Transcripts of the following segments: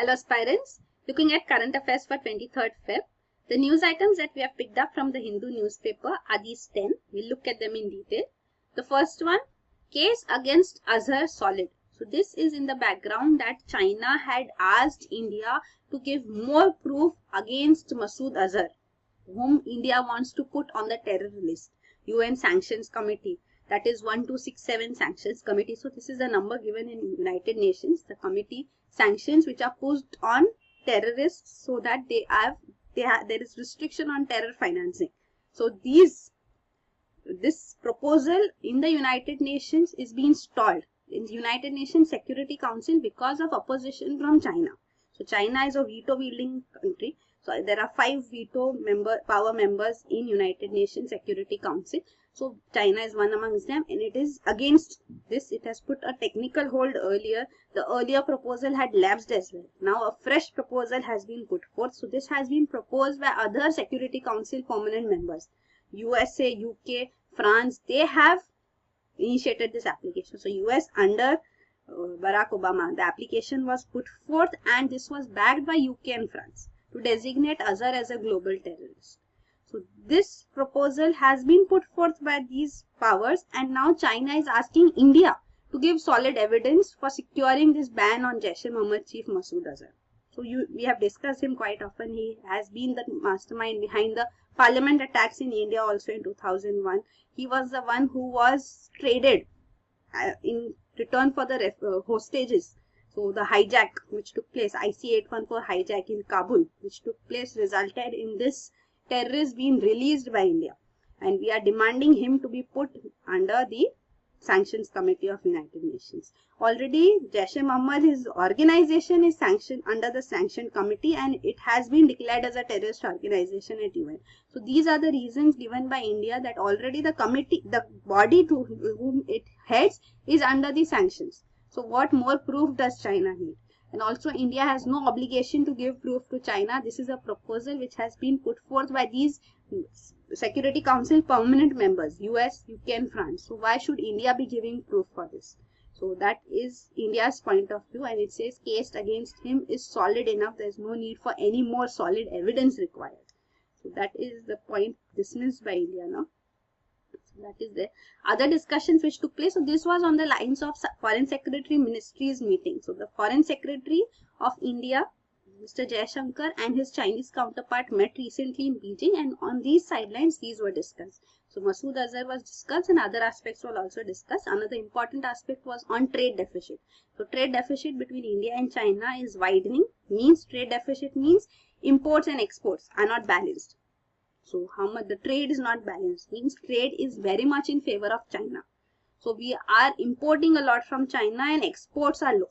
Hello aspirants, looking at current affairs for 23rd Feb. The news items that we have picked up from the Hindu newspaper are these 10. We'll look at them in detail. The first one, case against Azhar solid. So this is in the background that China had asked India to give more proof against Masood Azhar, whom India wants to put on the terror list. UN Sanctions Committee, that is 1267 Sanctions Committee. So this is a number given in United Nations, the committee sanctions which are put on terrorists so that there is restriction on terror financing. So this proposal in the United Nations is being stalled in the United Nations Security Council because of opposition from China. So China is a veto wielding country. So there are 5 veto power members in United Nations Security Council. So China is one amongst them, and it is against this. It has put a technical hold earlier. The earlier proposal had lapsed as well. Now a fresh proposal has been put forth. So this has been proposed by other Security Council permanent members. USA, UK, France, they have initiated this application. So US under Barack Obama, the application was put forth, and this was backed by UK and France to designate Azhar as a global terrorist. So this proposal has been put forth by these powers, and now China is asking India to give solid evidence for securing this ban on Jaish-e-Mohammed chief Masood Azhar. So we have discussed him quite often. He has been the mastermind behind the parliament attacks in India also in 2001. He was the one who was traded in return for the hostages. So the hijack which took place, IC-814 hijack in Kabul, which took place, resulted in this terrorist being released by India, and we are demanding him to be put under the Sanctions Committee of United Nations. Already Jaish-e-Mohammed, his organization is sanctioned under the Sanction Committee, and it has been declared as a terrorist organization at UN. So these are the reasons given by India that already the committee, the body to whom it heads, is under the sanctions. So what more proof does China need? And also India has no obligation to give proof to China. This is a proposal which has been put forth by these Security Council permanent members, US, UK and France. So why should India be giving proof for this? So that is India's point of view, and it says case against him is solid enough. There is no need for any more solid evidence required. So that is the point dismissed by India now. That is the other discussions which took place. So this was on the lines of Foreign Secretary Ministry's meeting. So the Foreign Secretary of India, Mr. Jaishankar, and his Chinese counterpart met recently in Beijing, and on these sidelines these were discussed. So Masood Azhar was discussed, and other aspects were also discussed. Another important aspect was on trade deficit. So trade deficit between India and China is widening. Means trade deficit means imports and exports are not balanced. So how much the trade is not balanced means trade is very much in favor of China. So we are importing a lot from China and exports are low.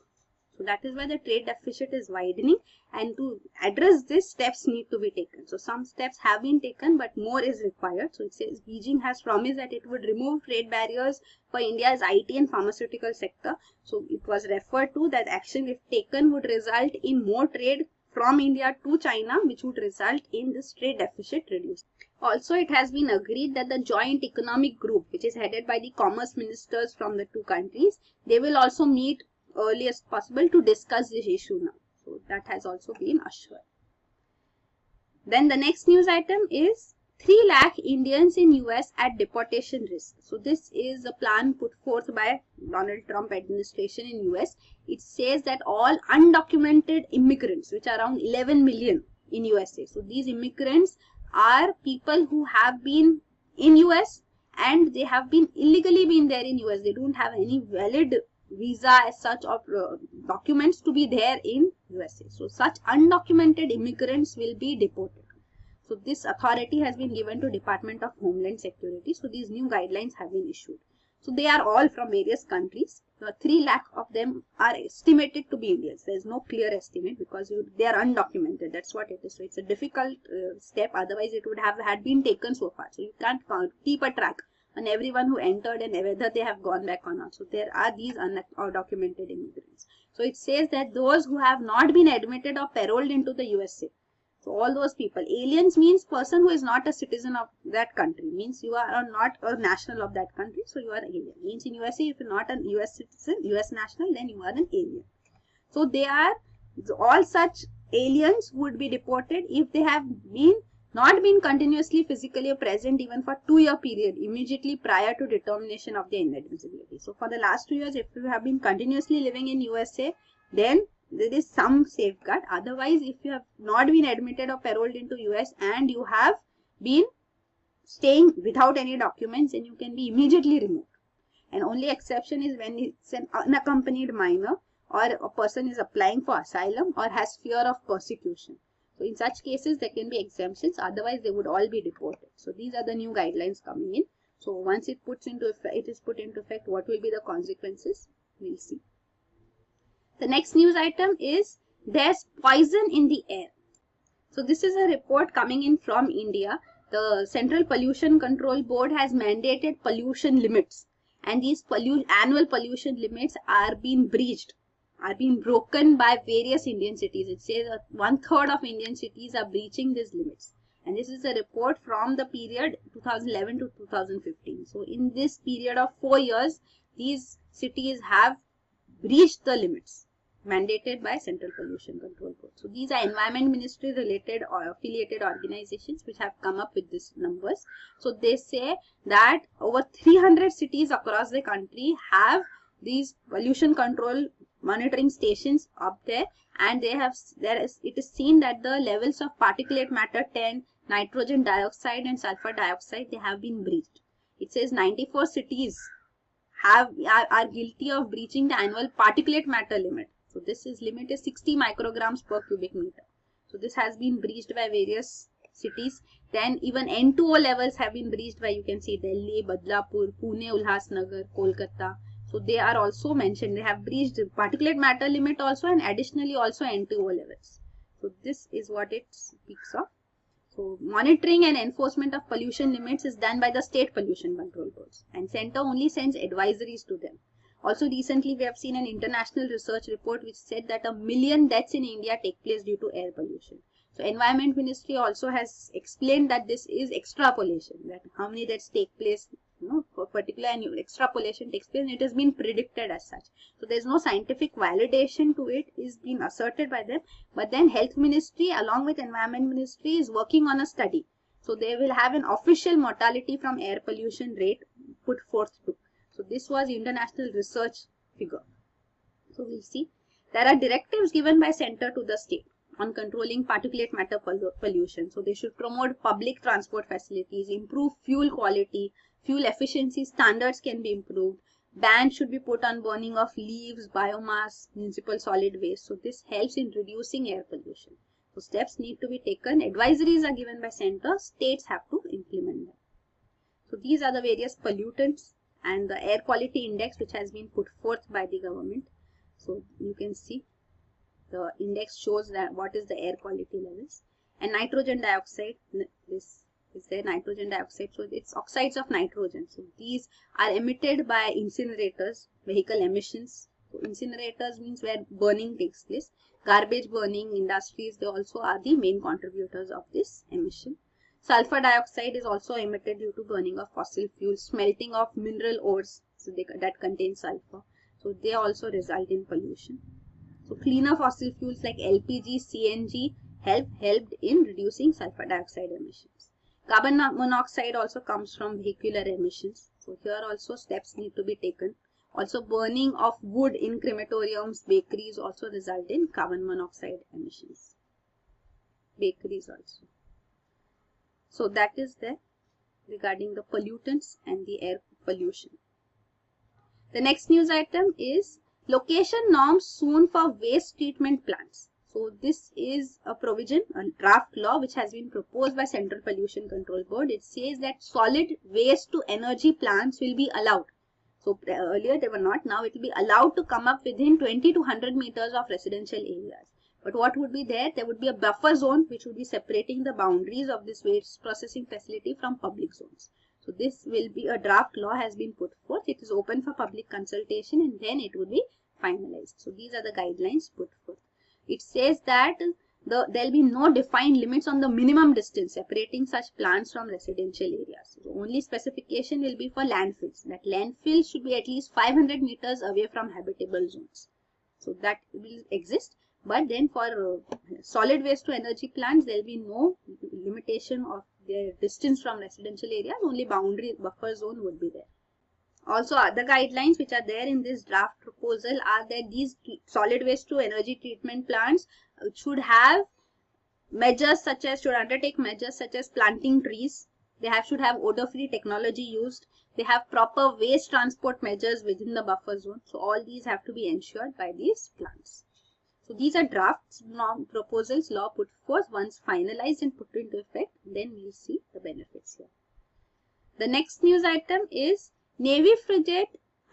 So that is why the trade deficit is widening, and to address this, steps need to be taken. So some steps have been taken, but more is required. So it says Beijing has promised that it would remove trade barriers for India's IT and pharmaceutical sector. So it was referred to that action, if taken, would result in more trade from India to China, which would result in this trade deficit reduced. Also, it has been agreed that the joint economic group, which is headed by the commerce ministers from the two countries, they will also meet earliest possible to discuss this issue now. So that has also been assured. Then the next news item is 3 lakh Indians in US at deportation risk. So this is a plan put forth by Donald Trump administration in US. It says that all undocumented immigrants, which are around 11 million in USA. So these immigrants are people who have been in US and they have been illegally been there in US. They don't have any valid visa as such or documents to be there in USA. So such undocumented immigrants will be deported. So this authority has been given to Department of Homeland Security. So these new guidelines have been issued. So they are all from various countries. 3 lakh of them are estimated to be Indians. There is no clear estimate because they are undocumented. That's what it is. So it's a difficult step. Otherwise, it would have had been taken so far. So you can't keep a track on everyone who entered and whether they have gone back or not. So there are these undocumented immigrants. So it says that those who have not been admitted or paroled into the USA. So all those people, aliens means person who is not a citizen of that country, means you are not a national of that country, so you are alien. Means in USA, if you're not a US citizen, US national, then you are an alien. So they are all such aliens would be deported if they have not been continuously physically present even for 2-year period immediately prior to determination of their inadmissibility. So for the last 2 years, if you have been continuously living in USA, then there is some safeguard. Otherwise, if you have not been admitted or paroled into US and you have been staying without any documents, then you can be immediately removed. And only exception is when it's an unaccompanied minor or a person is applying for asylum or has fear of persecution. So in such cases, there can be exemptions. Otherwise, they would all be deported. So these are the new guidelines coming in. So once it is put into effect, what will be the consequences? We'll see. The next news item is there's poison in the air. So this is a report coming in from India. The Central Pollution Control Board has mandated pollution limits, and these annual pollution limits are being breached, are being broken by various Indian cities. It says that 1/3 of Indian cities are breaching these limits. And this is a report from the period 2011 to 2015. So in this period of 4 years, these cities have breached the limits mandated by Central Pollution Control Board. So these are Environment Ministry related or affiliated organizations which have come up with these numbers. So they say that over 300 cities across the country have these pollution control monitoring stations up there, and it is seen that the levels of particulate matter 10, nitrogen dioxide and sulfur dioxide, they have been breached. It says 94 cities are guilty of breaching the annual particulate matter limit. So this limit is 60 micrograms per cubic meter. So this has been breached by various cities. Then even N2O levels have been breached by, you can see, Delhi, Badlapur, Pune, Ulhasnagar, Kolkata. So they are also mentioned. They have breached the particulate matter limit also, and additionally also N2O levels. So this is what it speaks of. So monitoring and enforcement of pollution limits is done by the state pollution control boards, and center only sends advisories to them. Also recently we have seen an international research report which said that 1 million deaths in India take place due to air pollution. So Environment Ministry also has explained that this is extrapolation, that how many deaths take place, for particular and extrapolation takes place, and it has been predicted as such. So there is no scientific validation to it is being asserted by them, but then Health Ministry along with Environment Ministry is working on a study. So they will have an official mortality from air pollution rate put forth too. So this was international research figure. So we'll see. There are directives given by center to the state on controlling particulate matter pollution. So they should promote public transport facilities, improve fuel quality, fuel efficiency standards can be improved. Ban should be put on burning of leaves, biomass, municipal solid waste. So this helps in reducing air pollution. So steps need to be taken. Advisories are given by center. States have to implement them. So these are the various pollutants and the air quality index which has been put forth by the government. So you can see the index shows that what is the air quality levels. And nitrogen dioxide, this is there, nitrogen dioxide. So it's oxides of nitrogen. So these are emitted by incinerators, vehicle emissions. So incinerators means where burning takes place. Garbage burning industries, they also are the main contributors of this emission. Sulfur dioxide is also emitted due to burning of fossil fuels, smelting of mineral ores that contain sulfur. So they also result in pollution. So cleaner fossil fuels like LPG, CNG helped in reducing sulfur dioxide emissions. Carbon monoxide also comes from vehicular emissions. So here also steps need to be taken. Also burning of wood in crematoriums, bakeries also result in carbon monoxide emissions. Bakeries also. So that is there regarding the pollutants and the air pollution. The next news item is location norms soon for waste treatment plants. So this is a provision, a draft law which has been proposed by Central Pollution Control Board. It says that solid waste to energy plants will be allowed. So earlier they were not, now it will be allowed to come up within 20 to 100 meters of residential areas. But what would be there? There would be a buffer zone which would be separating the boundaries of this waste processing facility from public zones. So this will be a draft law has been put forth. It is open for public consultation and then it will be finalized. So these are the guidelines put forth. It says that there will be no defined limits on the minimum distance separating such plants from residential areas. So only specification will be for landfills. That landfills should be at least 500 meters away from habitable zones. So that will exist. But then for solid waste to energy plants, there will be no limitation of their distance from residential areas, only boundary buffer zone would be there. Also, other guidelines which are there in this draft proposal are that these solid waste to energy treatment plants should have measures such as, should undertake measures such as planting trees. They should have odor-free technology used. They have proper waste transport measures within the buffer zone. So all these have to be ensured by these plants. So these are drafts, proposals, law put forth. Once finalized and put into effect, then we'll see the benefits here. The next news item is Navy frigate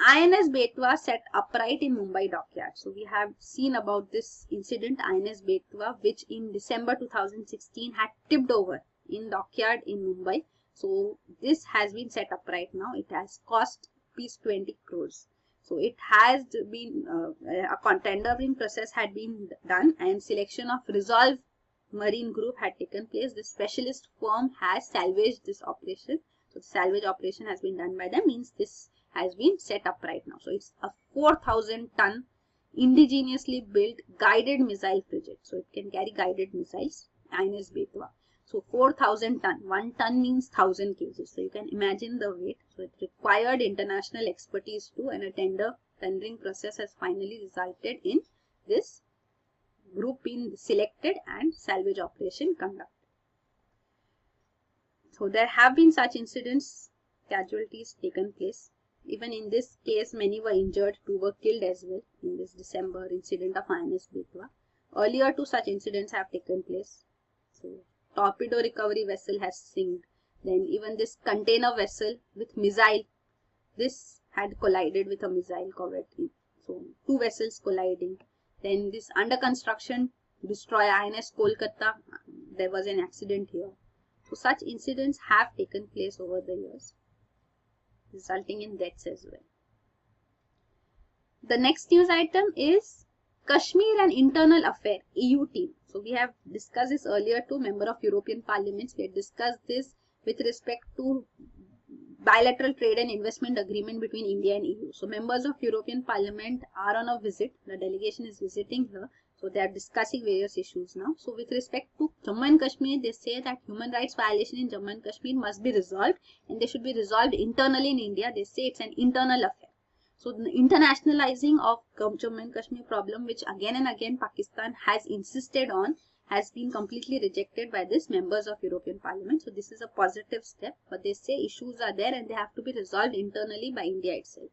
INS Betwa set upright in Mumbai dockyard. So we have seen about this incident, INS Betwa, which in December 2016 had tipped over in dockyard in Mumbai. So this has been set upright now. It has cost rupees 20 crores. So it has been a tendering process had been done and selection of Resolve Marine Group had taken place. The specialist firm has salvaged this operation. So the salvage operation has been done by them, means this has been set up right now. So it's a 4,000 ton indigenously built guided missile frigate. So it can carry guided missiles, INS Betwa. So 4,000 ton, 1 ton means 1,000 kg. So you can imagine the weight. So it required international expertise too, and a tendering process has finally resulted in this group being selected and salvage operation conducted. So there have been such incidents, casualties taken place. Even in this case, many were injured, 2 were killed as well in this December incident of INS Betwa. Earlier 2 such incidents have taken place. So torpedo recovery vessel has sunk. Then even this container vessel with missile, this had collided with a missile corvette. So 2 vessels colliding. Then this under construction destroyer INS Kolkata, there was an accident here. So such incidents have taken place over the years, resulting in deaths as well. The next news item is Kashmir and Internal Affair EU team. So we have discussed this earlier too, member of European Parliament. We had discussed this with respect to bilateral trade and investment agreement between India and EU. So members of European Parliament are on a visit. The delegation is visiting here. So they are discussing various issues now. So with respect to Jammu and Kashmir, they say that human rights violation in Jammu and Kashmir must be resolved, and they should be resolved internally in India. They say it's an internal affair. So the internationalizing of Jammu and Kashmir problem, which again and again Pakistan has insisted on, has been completely rejected by these members of European Parliament. So this is a positive step, but they say issues are there and they have to be resolved internally by India itself.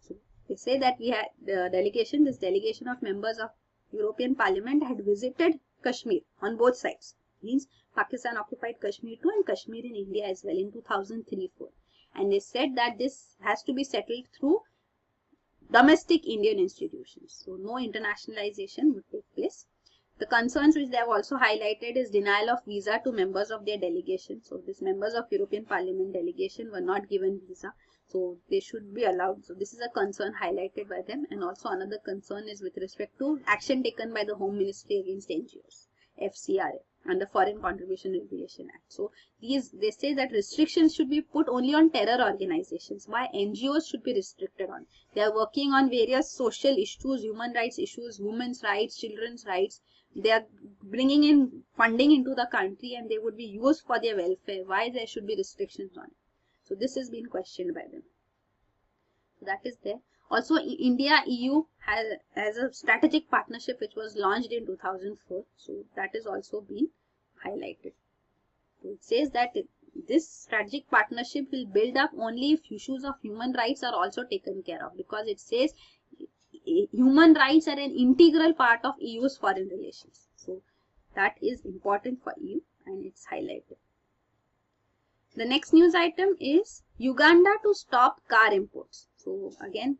So they say that we had this delegation of members of European Parliament had visited Kashmir on both sides. Means Pakistan occupied Kashmir too and Kashmir in India as well in 2003-04. And they said that this has to be settled through domestic Indian institutions. So no internationalization would take place. The concerns which they have also highlighted is denial of visa to members of their delegation. So these members of European Parliament delegation were not given visa. So they should be allowed. So this is a concern highlighted by them. And also another concern is with respect to action taken by the Home Ministry against NGOs, FCRA, and the Foreign Contribution Regulation Act. So they say that restrictions should be put only on terror organizations. Why NGOs should be restricted on? They are working on various social issues, human rights issues, women's rights, children's rights. They are bringing in funding into the country and they would be used for their welfare. Why there should be restrictions on it? So this has been questioned by them. So that is there. Also, India-EU has a strategic partnership which was launched in 2004. So that is also been highlighted. So it says that this strategic partnership will build up only if issues of human rights are also taken care of, because it says human rights are an integral part of EU's foreign relations. So that is important for EU and it's highlighted. The next news item is Uganda to stop car imports. So again,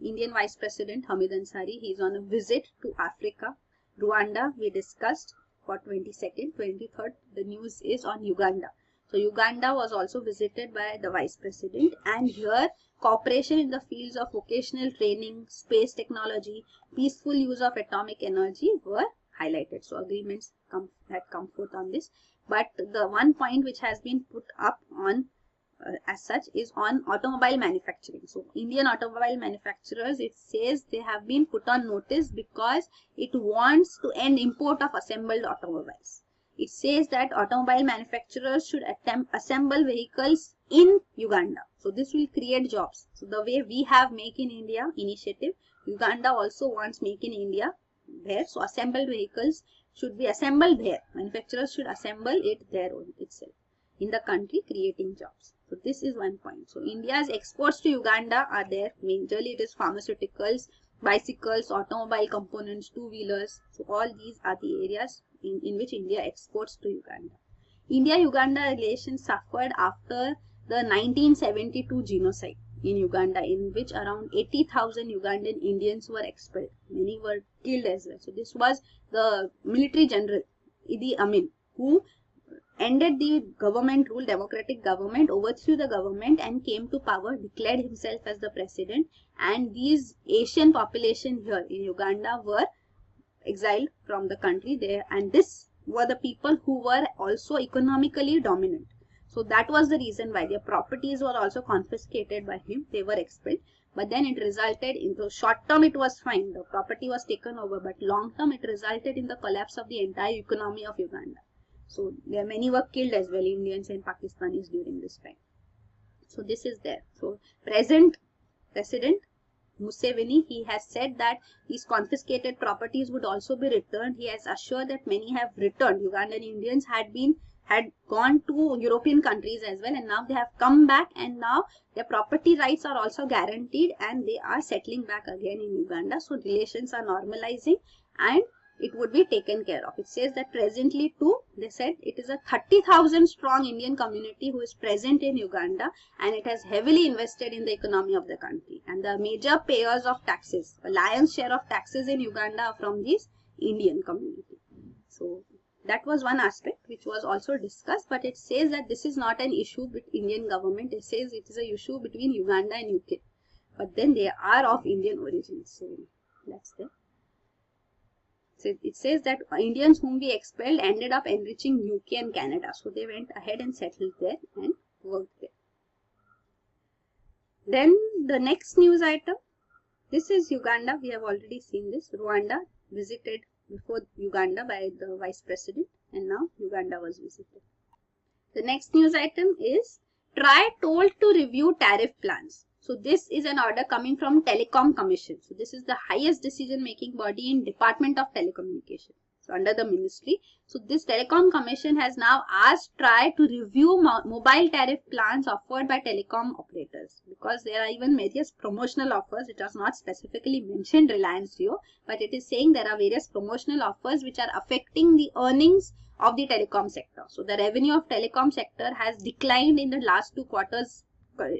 Indian Vice President Hamid Ansari, he is on a visit to Africa. Rwanda we discussed for 22nd, 23rd. The news is on Uganda. So Uganda was also visited by the Vice President, and here cooperation in the fields of vocational training, space technology, peaceful use of atomic energy were highlighted. So agreements had come forth on this. But the one point which has been put up on as such is on automobile manufacturing. So Indian automobile manufacturers, it says they have been put on notice because it wants to end import of assembled automobiles. It says that automobile manufacturers should assemble vehicles in Uganda. So this will create jobs. So the way we have Make in India initiative, Uganda also wants Make in India there. So assembled vehicles should be assembled there. Manufacturers should assemble it there itself in the country, creating jobs. So this is one point. So India's exports to Uganda are there. Majorly it is pharmaceuticals, bicycles, automobile components, two-wheelers. So all these are the areas in which India exports to Uganda. India-Uganda relations suffered after the 1972 genocide in Uganda, in which around 80,000 Ugandan Indians were expelled. Many were killed as well. So this was the military general Idi Amin who ended the government rule, democratic government, overthrew the government and came to power, declared himself as the president, and these Asian population here in Uganda were exiled from the country there, and this were the people who were also economically dominant. So that was the reason why their properties were also confiscated by him. They were expelled, but then it resulted in the short term it was fine, the property was taken over, but long term it resulted in the collapse of the entire economy of Uganda. So there many were killed as well, Indians and Pakistanis during this time. So this is there. So present President Museveni, he has said that these confiscated properties would also be returned. He has assured that many have returned. Ugandan Indians had gone to European countries as well, and now they have come back, and now their property rights are also guaranteed and they are settling back again in Uganda. So relations are normalizing and it would be taken care of. It says that presently too, they said it is a 30,000 strong Indian community who is present in Uganda, and it has heavily invested in the economy of the country. And the major payers of taxes, a lion's share of taxes in Uganda are from this Indian community. So that was one aspect which was also discussed, but it says that this is not an issue with Indian government. It says it is a issue between Uganda and UK. But then they are of Indian origin. So that's there. So it says that Indians whom we expelled ended up enriching UK and Canada. So they went ahead and settled there and worked there. Then the next news item. This is Uganda. We have already seen this. Rwanda visited before Uganda by the Vice President, and now Uganda was visited. The next news item is TRAI told to review tariff plans. So this is an order coming from Telecom Commission. So this is the highest decision making body in Department of Telecommunication. So under the ministry. So this Telecom Commission has now asked TRAI to review mobile tariff plans offered by telecom operators, because there are even various promotional offers. It has not specifically mentioned Reliance Jio, but it is saying there are various promotional offers which are affecting the earnings of the telecom sector. So the revenue of telecom sector has declined in the last 2 quarters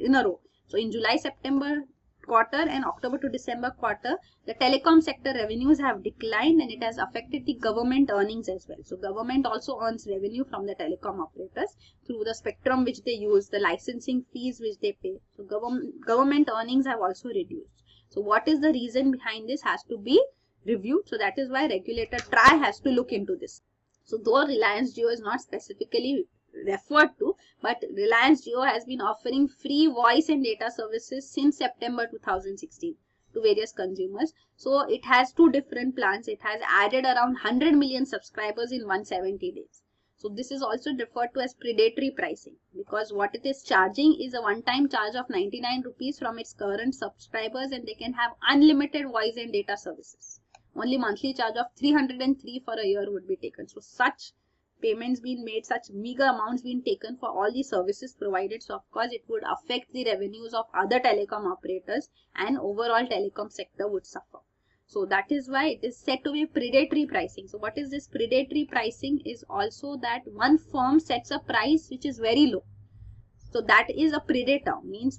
in a row. So in July-September quarter and October to December quarter, the telecom sector revenues have declined, and it has affected the government earnings as well. So government also earns revenue from the telecom operators through the spectrum which they use, the licensing fees which they pay. So government earnings have also reduced. So what is the reason behind this has to be reviewed. So that is why regulator TRAI has to look into this. So though Reliance Jio is not specifically referred to, but Reliance Jio has been offering free voice and data services since September 2016 to various consumers. So it has 2 different plans. It has added around 100 million subscribers in 170 days. So this is also referred to as predatory pricing, because what it is charging is a one-time charge of 99 rupees from its current subscribers, and they can have unlimited voice and data services. Only monthly charge of 303 for a year would be taken. So such payments being made, such meager amounts being taken for all the services provided. So of course it would affect the revenues of other telecom operators, and overall telecom sector would suffer. So that is why it is said to be predatory pricing. So what is this predatory pricing? Is also that one firm sets a price which is very low. So that is a predator.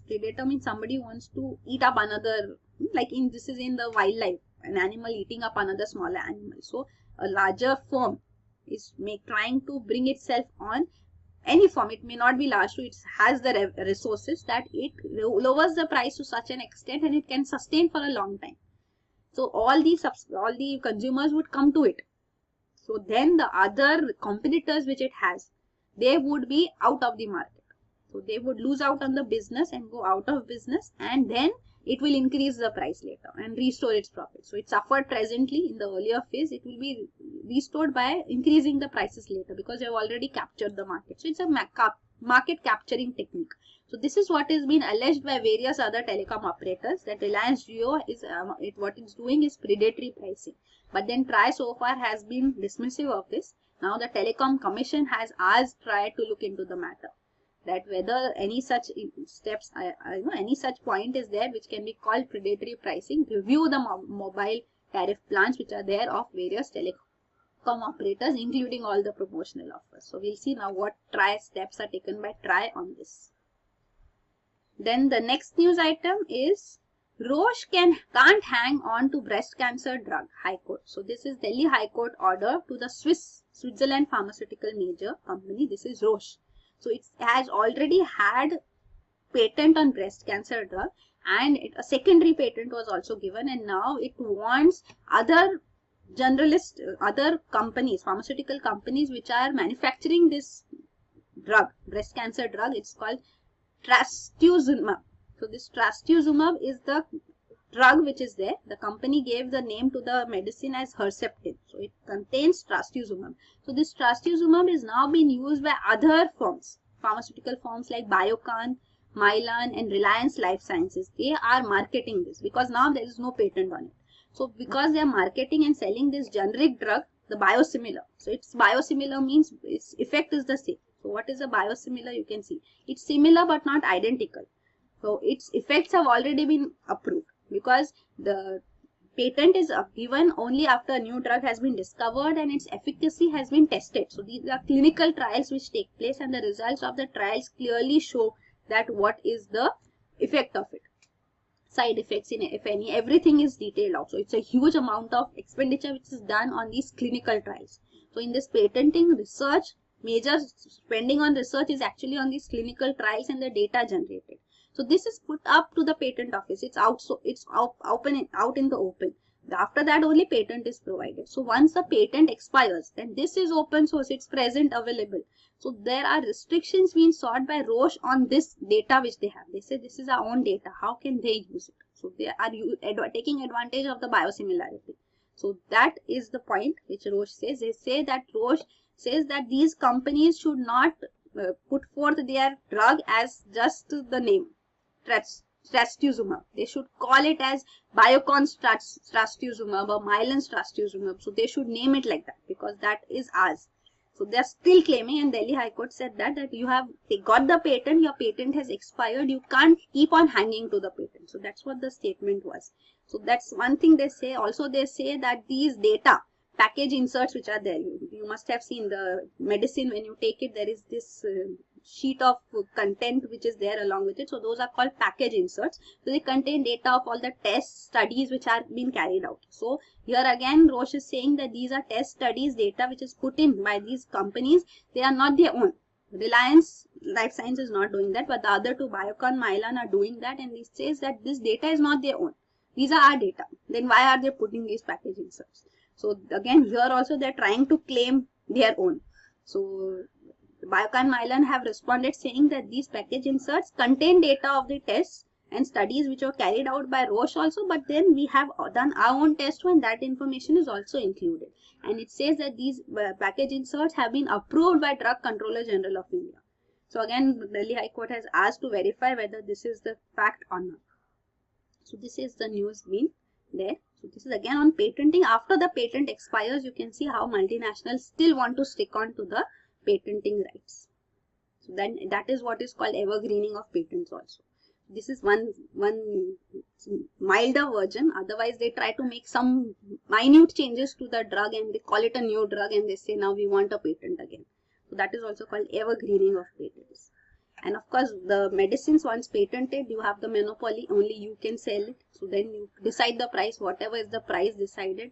Predator means somebody wants to eat up another, like this is in the wildlife, an animal eating up another smaller animal. So a larger firm is trying to bring itself on any firm. It may not be large, so it has the resources that it lowers the price to such an extent, and it can sustain for a long time. So all the consumers would come to it. So then the other competitors which it has, they would be out of the market. So they would lose out on the business and go out of business, and then it will increase the price later and restore its profit. So it suffered presently in the earlier phase. It will be restored by increasing the prices later because they have already captured the market. So it's a market capturing technique. So this is what is being alleged by various other telecom operators, that Reliance Jio is what it's doing is predatory pricing. But then TRAI so far has been dismissive of this. Now the Telecom Commission has asked TRAI to look into the matter, that whether any such steps, any such point is there which can be called predatory pricing. Review the mobile tariff plans which are there of various telecom operators, including all the promotional offers. So we'll see now what TRAI steps are taken by TRAI on this. Then the next news item is Roche can't hang on to breast cancer drug, High Court. So this is Delhi High Court order to the Switzerland pharmaceutical major company. This is Roche. So it has already had patent on breast cancer drug, and a secondary patent was also given, and now it wants other generalist, other companies, pharmaceutical companies which are manufacturing this drug, breast cancer drug. It's called trastuzumab. So this trastuzumab is the drug which is there. The company gave the name to the medicine as Herceptin. So it contains trastuzumab. So this trastuzumab is now being used by other firms, pharmaceutical firms like Biocon, Mylan and Reliance Life Sciences. They are marketing this because now there is no patent on it. So because they are marketing and selling this generic drug, the biosimilar. So it's biosimilar means its effect is the same. So what is a biosimilar? You can see it's similar but not identical. So its effects have already been approved because the patent is given only after a new drug has been discovered and its efficacy has been tested. So these are clinical trials which take place, and the results of the trials clearly show that what is the effect of it. Side effects, if any, everything is detailed out. So it's a huge amount of expenditure which is done on these clinical trials. So in this patenting research, major spending on research is actually on these clinical trials and the data generated. So this is put up to the patent office. It's out, so it's out in the open. After that only patent is provided. So once the patent expires, then this is open source. It's present available. So there are restrictions being sought by Roche on this data which they have. They say this is our own data. How can they use it? So they are taking advantage of the biosimilarity. So that is the point which Roche says. They say that Roche says that these companies should not put forth their drug as just the name trastuzumab. They should call it as Biocon's trastuzumab or Mylan's trastuzumab. So they should name it like that because that is ours. So they are still claiming, and Delhi High Court said that they got the patent, your patent has expired, you can't keep on hanging to the patent. So that's what the statement was. So that's one thing they say. Also they say that these data package inserts which are there, you must have seen the medicine, when you take it there is this sheet of content which is there along with it. So those are called package inserts. So they contain data of all the test studies which are being carried out. So here again Roche is saying that these are test studies data which is put in by these companies. They are not their own. Reliance Life Science is not doing that, but the other two, Biocon, Mylan, are doing that, and it says that this data is not their own. These are our data. Then why are they putting these package inserts? So again here also they are trying to claim their own. So Biocon, Mylan have responded saying that these package inserts contain data of the tests and studies which were carried out by Roche also, but then we have done our own test and that information is also included. And it says that these package inserts have been approved by Drug Controller General of India. So again Delhi High Court has asked to verify whether this is the fact or not. So this is the news being there. So this is again on patenting. After the patent expires, you can see how multinationals still want to stick on to the patenting rights. So then that is what is called evergreening of patents also. This is one milder version. Otherwise they try to make some minute changes to the drug and they call it a new drug and they say now we want a patent again. So that is also called evergreening of patents. And of course the medicines, once patented, you have the monopoly, only you can sell it. So then you decide the price, whatever is the price decided,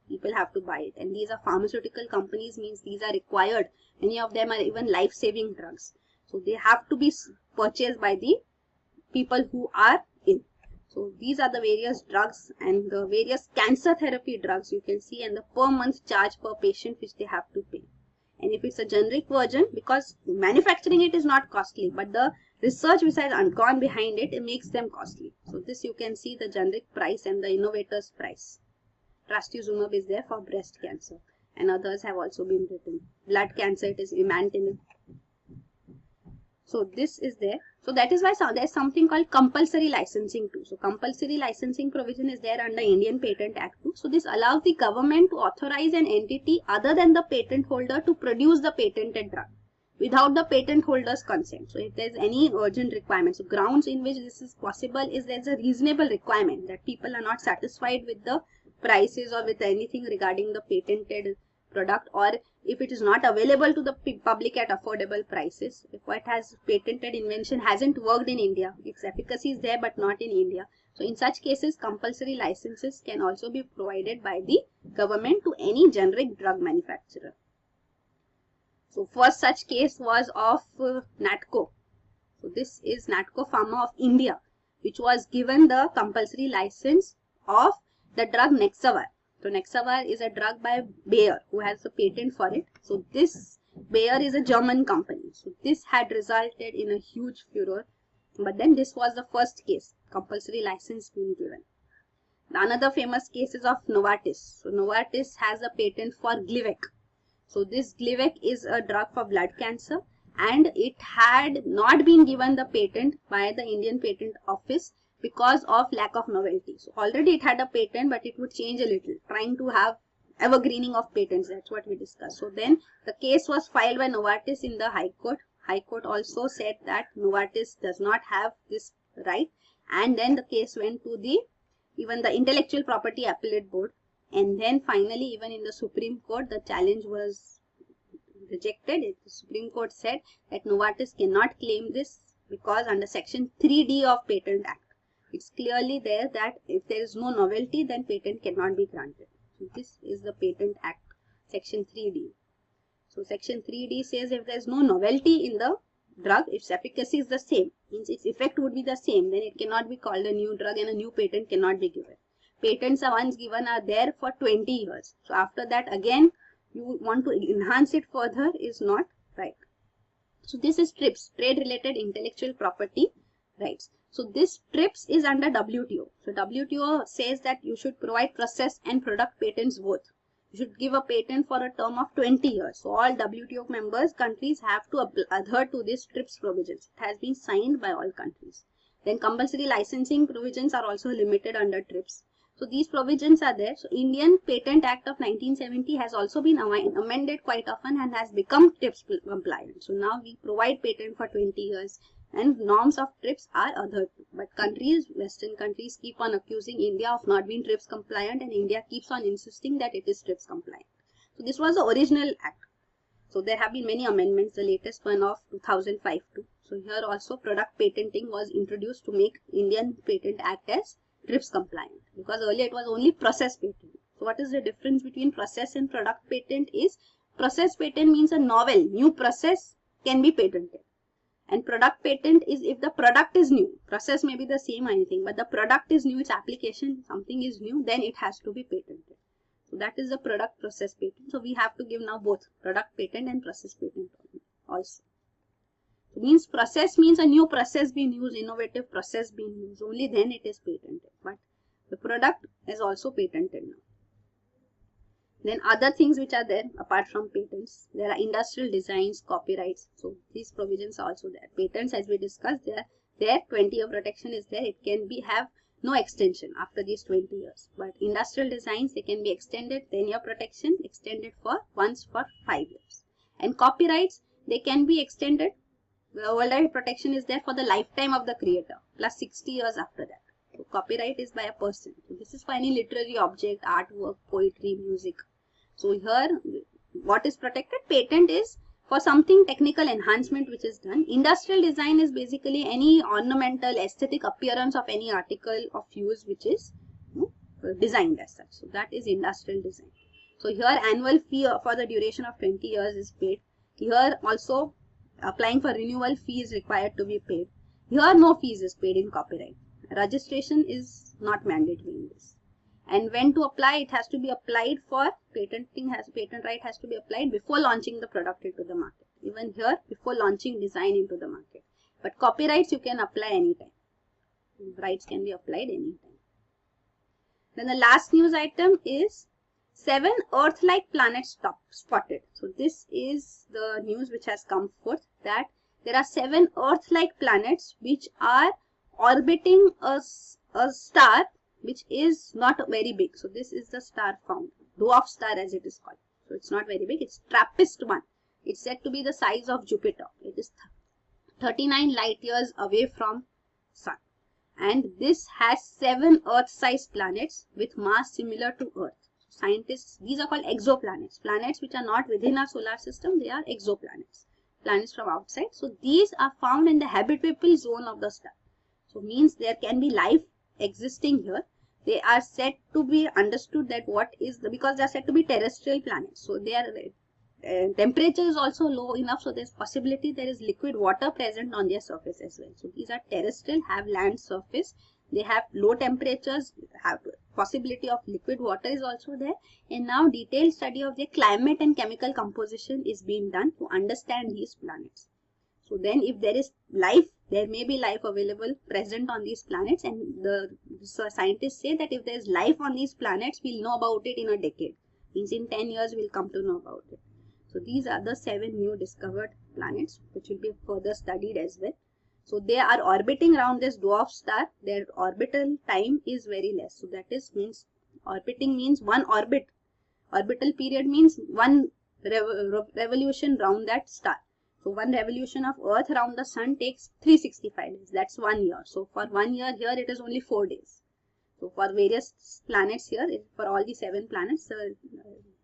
people have to buy it. And these are pharmaceutical companies, means these are required. Many of them are even life-saving drugs. So they have to be purchased by the people who are in. So these are the various drugs and the various cancer therapy drugs you can see, and the per month charge per patient which they have to pay. And if it's a generic version, because manufacturing it is not costly, but the research which has gone behind it, it makes them costly. So this you can see the generic price and the innovator's price. Trastuzumab is there for breast cancer, and others have also been written. Blood cancer, it is imatinib. So this is there. So that is why there is something called compulsory licensing too. So compulsory licensing provision is there under Indian Patent Act too. So this allows the government to authorize an entity other than the patent holder to produce the patented drug without the patent holder's consent. So if there is any urgent requirement, so grounds in which this is possible is there is a reasonable requirement that people are not satisfied with the prices or with anything regarding the patented product, or if it is not available to the public at affordable prices, if what has patented invention hasn't worked in India, its efficacy is there but not in India. So in such cases, compulsory licenses can also be provided by the government to any generic drug manufacturer. So first such case was of Natco. So this is Natco Pharma of India, which was given the compulsory license of the drug Nexavar. So Nexavar is a drug by Bayer, who has a patent for it. So this Bayer is a German company. So this had resulted in a huge furor. But then this was the first case, compulsory license being given. Another famous case is of Novartis. So Novartis has a patent for Glivec. So this Glivec is a drug for blood cancer, and it had not been given the patent by the Indian Patent Office because of lack of novelty. So already it had a patent, but it would change a little, trying to have evergreening of patents. That's what we discussed. So then the case was filed by Novartis in the High Court. High Court also said that Novartis does not have this right, and then the case went to even the Intellectual Property Appellate Board, and then finally even in the Supreme Court the challenge was rejected. The Supreme Court said that Novartis cannot claim this because under section 3D of Patent Act, it's clearly there that if there is no novelty, then patent cannot be granted. So this is the Patent Act, section 3D. So section 3D says if there is no novelty in the drug, its efficacy is the same, means its effect would be the same, then it cannot be called a new drug and a new patent cannot be given. Patents are once given are there for 20 years. So after that again you want to enhance it further is not right. So this is TRIPS, Trade Related Intellectual Property Rights. So this TRIPS is under WTO. So WTO says that you should provide process and product patents both. You should give a patent for a term of 20 years. So all WTO members countries have to adhere to this TRIPS provisions. It has been signed by all countries. Then compulsory licensing provisions are also limited under TRIPS. So these provisions are there. So Indian Patent Act of 1970 has also been amended quite often and has become TRIPS compliant. So now we provide patent for 20 years. And norms of TRIPS are adhered to. But countries, Western countries, keep on accusing India of not being TRIPS compliant, and India keeps on insisting that it is TRIPS compliant. So this was the original act. So there have been many amendments, the latest one of 2005 too. So here also product patenting was introduced to make Indian Patent Act as TRIPS compliant, because earlier it was only process patent. So what is the difference between process and product patent is process patent means a novel, new process can be patented. And product patent is if the product is new, process may be the same or anything, but the product is new, its application, something is new, then it has to be patented. So that is the product process patent. So we have to give now both product patent and process patent also. So means process means a new process being used, innovative process being used, only then it is patented. But the product is also patented now. Then other things which are there apart from patents, there are industrial designs, copyrights. So these provisions are also there. Patents, as we discussed, their 20-year protection is there. It can have no extension after these 20 years. But industrial designs, they can be extended, 10-year protection extended once for 5 years. And copyrights, they can be extended. The worldwide protection is there for the lifetime of the creator plus 60 years after that. So copyright is by a person. So this is for any literary object, artwork, poetry, music. So here what is protected? Patent is for something technical enhancement which is done. Industrial design is basically any ornamental aesthetic appearance of any article of use which is designed as such. So that is industrial design. So here annual fee for the duration of 20 years is paid. Here also applying for renewal fee is required to be paid. Here no fees is paid in copyright. Registration is not mandatory in this. And when to apply, it has to be applied for patent right has to be applied before launching the product into the market. Even here, before launching design into the market. But copyrights you can apply anytime. Rights can be applied anytime. Then the last news item is 7 Earth-like planets spotted. So this is the news which has come forth, that there are 7 Earth-like planets which are orbiting a star which is not very big. So this is the star found, dwarf star as it is called. So it's not very big, it's TRAPPIST-1. It's said to be the size of Jupiter. It is 39 light years away from Sun. And this has 7 Earth-sized planets with mass similar to Earth. Scientists, these are called exoplanets. Planets which are not within our solar system, they are exoplanets. Planets from outside. So these are found in the habitable zone of the star. So means there can be life existing here. They are said to be understood that because they are said to be terrestrial planets. So their temperature is also low enough. So there's possibility there is liquid water present on their surface as well. So these are terrestrial, have land surface. They have low temperatures, have possibility of liquid water is also there. And now detailed study of their climate and chemical composition is being done to understand these planets. So then if there is life, there may be life available present on these planets, and the scientists say that if there is life on these planets, we'll know about it in a decade. Means in 10 years we'll come to know about it. So these are the 7 new discovered planets which will be further studied as well. So they are orbiting around this dwarf star. Their orbital time is very less. So that means orbiting means one orbit. Orbital period means one revolution round that star. So one revolution of Earth around the Sun takes 365 days. That's 1 year. So for 1 year here it is only 4 days. So for various planets here, for all the 7 planets, the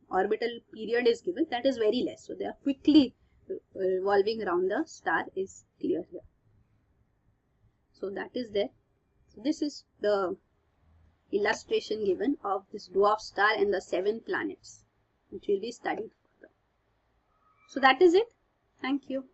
orbital period is given. That is very less. So they are quickly revolving around the star is clear here. So that is there. So this is the illustration given of this dwarf star and the 7 planets which will be studied further. So that is it. Thank you.